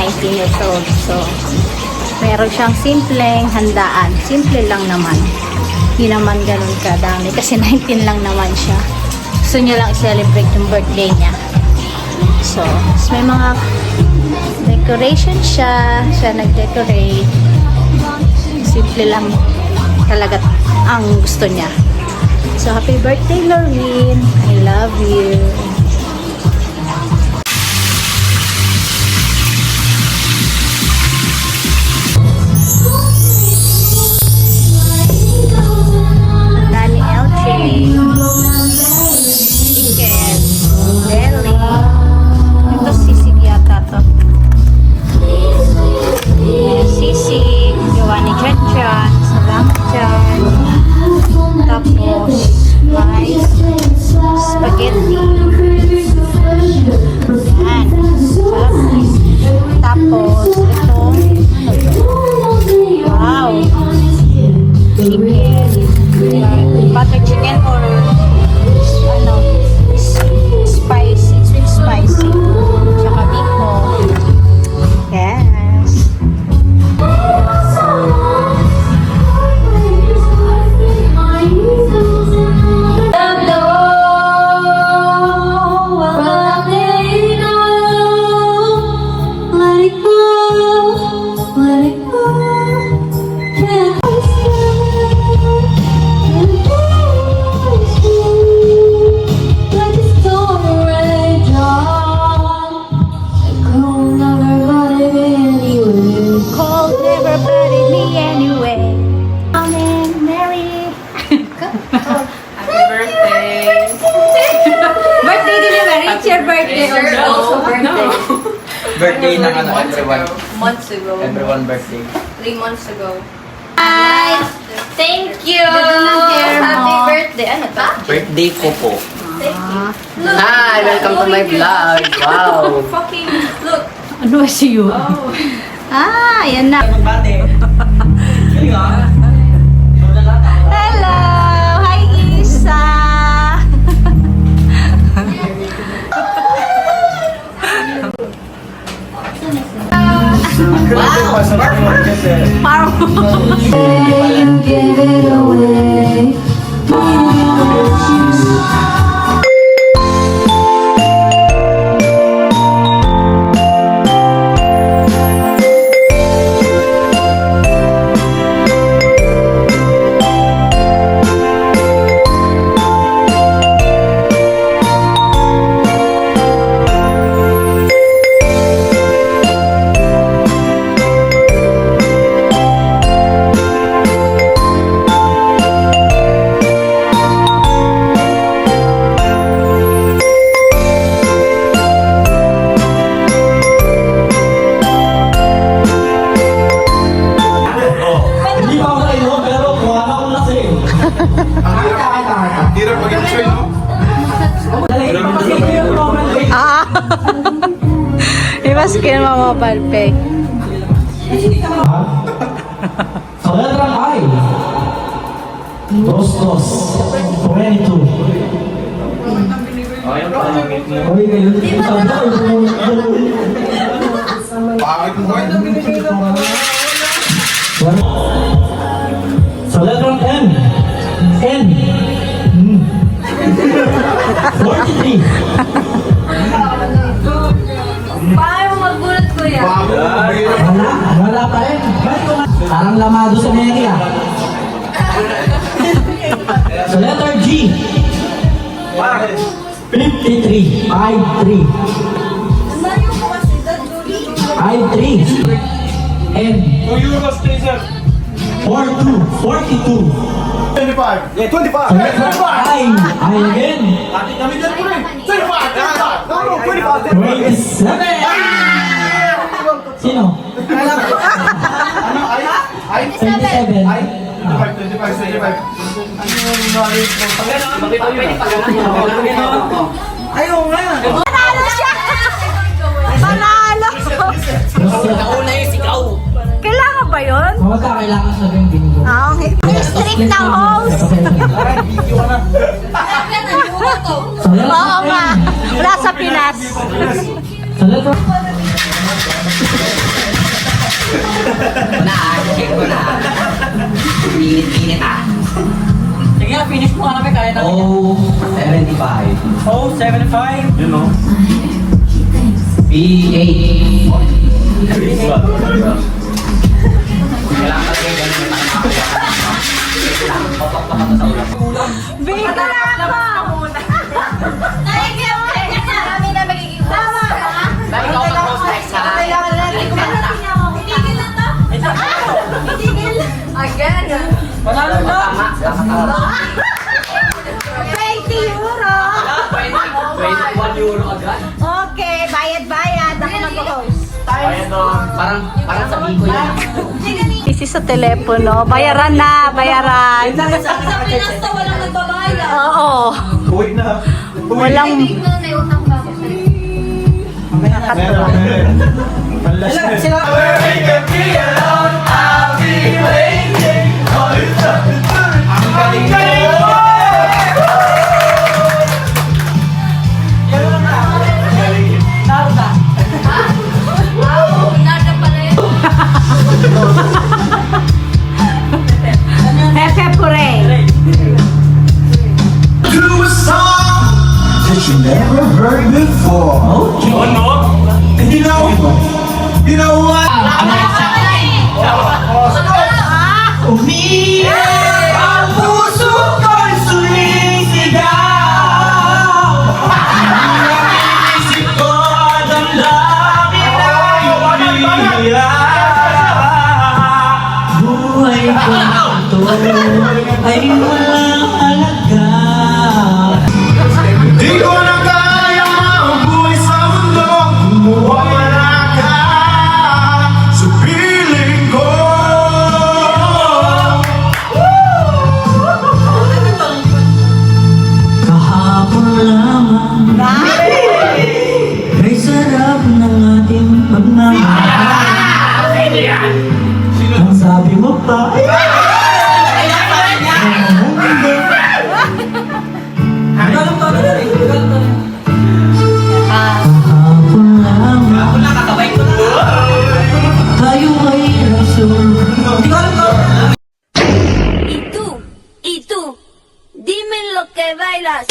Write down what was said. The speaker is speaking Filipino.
19 years old. So, meron siyang simpleng handaan. Simple lang naman. Hindi naman ganun kadami kasi 19 lang naman siya. Gusto niya lang i-celebrate yung birthday niya. So, may mga decoration siya. Siya nag-decorate. Simple lang talaga ang gusto niya. So, happy birthday, Loreen. I love you. Danny Elche. Chicken. Deli. Ito sisig yata to. Sisig. Giovanni Chanchan. Salamat dyan. Tapos, rice. Spaghetti. Yan. Tapos, itong wow. Chicken. Butter chicken or ano, spicy, sweet spicy. Tsaka biko. Yes. Cold never buried me anyway. Amen, Mary. Happy birthday! Birthday din ni Mary. It's your birthday also. Birthday. Birthday ng ano, everyone. Months ago. Everyone birthday. 3 months ago. Hi. Thank you! Ganda ng hair mo. Happy birthday! Ano to? Birthday ko po. Look! Hi! Welcome to my vlog! Wow! Fucking look! Ano ba siyo? Yan na. Hello! Hi, Isa! Hindi pa ako nainom, pero kuha na ako lasing. Hirap mag-enjoy, no? Imaskin mo mga palpe. Sa letrang I, dos, 22. Oy, kayo, Pangit mo ba? sa letrang N, 43. Paano magbulat ko yan? Wala pa rin. Parang lamado sa Mary ah. Sa letter G, 53. 53. 53. N, 42. 42. 25. Yeah, 25. Sa letter I again. Ate kami dyan po rin. 25. No, 25. 27. Sino? Ano? Ay? 27. 25. Ano yung knowledge ko? Ayaw nga. Panalo siya! Panalo! Nauna yung sigaw! Kailangan ba yun? Huwag ka kailangan sabihin bingo. Okay. Strict na host. Oo nga. Wala sa Pinas. Sa letter Init-init ah. Sige nga, finish mo kami, kaya namin. Oh, 75. Oh, 75. You know. B8. Bita na ako! Kami na magiging tama ka. Bakit ako mag-host next ha? Tigil na to. Tigil. Again. Panalo na. Tama. 20 euro! 21 euro agad. Okay, bayad-bayad. Ako mag-host. Parang sa Biko yan. Isi sa telepono. Bayaran na, bayaran. Sa Pinas to, walang nagbabayad. Oo. Uwi na. Walang... Tigil mo na may utang pa ako sa'yo. Meron. Malas na. Sila. Ang galing mo. Narda. Nada pala yun. Hefe pure. Do a song that you never heard before. Okay. Oh no? And you know what? Umiyak ang puso ko'y sumisigaw. Ang isip ko at ang langit ay umiiyak. Buhay ko ito ay walang halaga. Di ko na kaya mabuhay sa mundo kung mawawala ka sa piling ko. Kahapon lamang ay sarap ng ating pagmamahal. Ang sabi mo pa ay Galang to na rin. Galang to na. Kahapon lamang Wala, kakabay ko na. tayo ay rason. Hindi ko alam to. Y tú, dime lo que bailas.